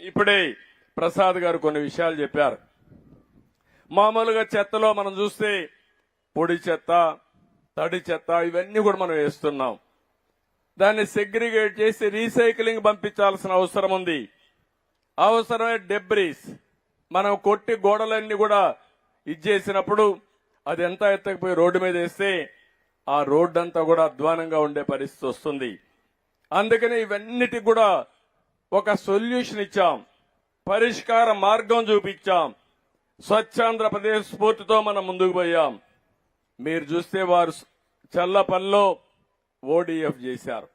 ఇప్పుడే ప్రసాద్ గారు కొన్ని విషయాలు చెప్పారు. మామూలుగా చెత్తలో మనం చూస్తే పొడి చెత్త, తడి చెత్త ఇవన్నీ కూడా మనం వేస్తున్నాం. దాన్ని సెగ్రిగేట్ చేసి రీసైక్లింగ్ పంపించాల్సిన అవసరం ఉంది. అవసరమే డెబ్రీస్ మనం కొట్టి గోడలన్నీ కూడా ఇచ్చేసినప్పుడు అది ఎంత ఎత్తకపోయి రోడ్డు మీద వేస్తే ఆ రోడ్డు అంతా కూడా అధ్వానంగా ఉండే పరిస్థితి వస్తుంది. అందుకని ఇవన్నిటికి కూడా ఒక సొల్యూషన్ ఇచ్చాం, పరిష్కార మార్గం చూపించాం. స్వచ్ఛాంధ్రప్రదేశ్ స్ఫూర్తితో మనం ముందుకు పోయాం. మీరు చూస్తే వారు చల్లపల్లిలో ఓడిఎఫ్ చేశారు.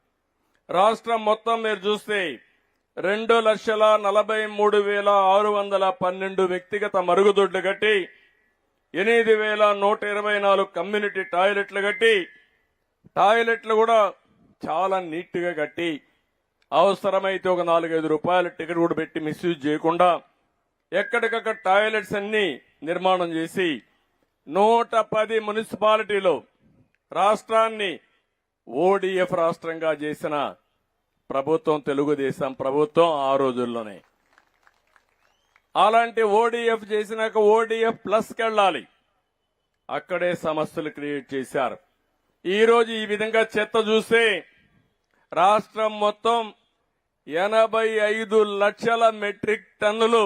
రాష్ట్రం మొత్తం మీరు చూస్తే 2,43,612 వ్యక్తిగత మరుగుదొడ్లు కట్టి 8,124 కమ్యూనిటీ టాయిలెట్లు కట్టి టాయిలెట్లు కూడా చాలా నీట్ గా కట్టి అవసరమైతే ఒక 4-5 రూపాయల టికెట్ కూడా పెట్టి మిస్యూజ్ చేయకుండా ఎక్కడికక్కడ టాయిలెట్స్ అన్ని నిర్మాణం చేసి 110 మున్సిపాలిటీలో రాష్ట్రాన్ని ఓడిఎఫ్ రాష్ట్రంగా చేసిన ప్రభుత్వం తెలుగుదేశం ప్రభుత్వం ఆ రోజుల్లోనే. అలాంటి ఓడిఎఫ్ చేసినాక ఓడిఎఫ్ ప్లస్కి వెళ్ళాలి. అక్కడే సమస్యలు క్రియేట్ చేశారు. ఈ రోజు ఈ విధంగా చెత్త చూస్తే రాష్ట్రం మొత్తం 85 లక్షల మెట్రిక్ టన్నులు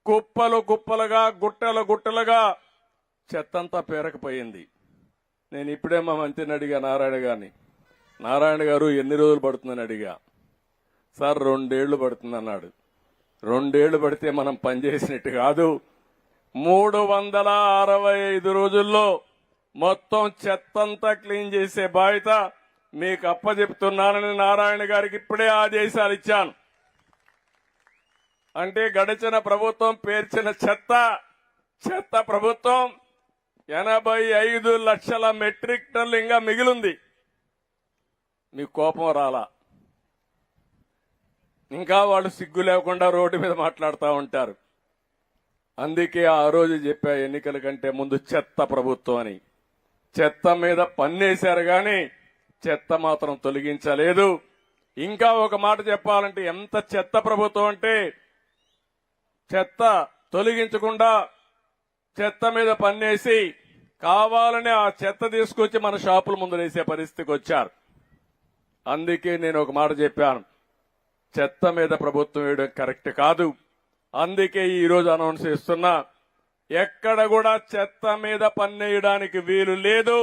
కుప్పలు కుప్పలుగా గుట్టలు గుట్టలుగా చెత్తంతా పేరకపోయింది. నేను ఇప్పుడే మా మంత్రిని అడిగా, నారాయణ గారు ఎన్ని రోజులు పడుతుందని అడిగా. సార్ 2 ఏళ్లు పడుతుంది అన్నాడు. 2 ఏళ్లు పడితే మనం పనిచేసినట్టు కాదు. 365 రోజుల్లో మొత్తం చెత్తంతా క్లీన్ చేసే బాధ్యత మీకు అప్పచెప్తున్నానని నారాయణ గారికి ఇప్పుడే ఆదేశాలు ఇచ్చాను. అంటే గడిచిన ప్రభుత్వం పేర్చిన చెత్త ప్రభుత్వం 85 లక్షల మెట్రిక్ టన్నులు ఇంకా మిగిలింది. మీకు కోపం రాలా? ఇంకా వాళ్ళు సిగ్గు లేకుండా రోడ్డు మీద మాట్లాడుతూ ఉంటారు. అందుకే ఆ రోజు చెప్పా, ఎన్నికల కంటే ముందు చెత్త ప్రభుత్వం అని. చెత్త మీద పన్నేశారు గాని చెత్త మాత్రం తొలగించలేదు. ఇంకా ఒక మాట చెప్పాలంటే ఎంత చెత్త ప్రభుత్వం అంటే చెత్త తొలగించకుండా చెత్త మీద పన్నేసి కావాలని ఆ చెత్త తీసుకొచ్చి మన షాపుల ముందు వేసే పరిస్థితికి వచ్చారు. అందుకే నేను ఒక మాట చెప్పాను, చెత్త మీద ప్రభుత్వం వేయడం కరెక్ట్ కాదు. అందుకే ఈ రోజు అనౌన్స్ చేస్తున్నా, ఎక్కడ కూడా చెత్త మీద పన్నేయడానికి వీలు లేదు,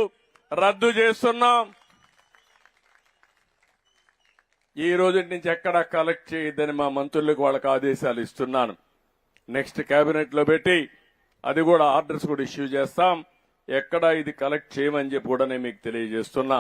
రద్దు చేస్తున్నాం. ఈ రోజు నుంచి ఎక్కడ కలెక్ట్ చేయొద్దని మా మంత్రులకు వాళ్ళకి ఆదేశాలు ఇస్తున్నాను. నెక్స్ట్ కేబినెట్ లో పెట్టి అది కూడా ఆర్డర్స్ కూడా ఇష్యూ చేస్తాం. ఎక్కడ ఇది కలెక్ట్ చేయమని చెప్పి కూడా నేను మీకు తెలియజేస్తున్నా.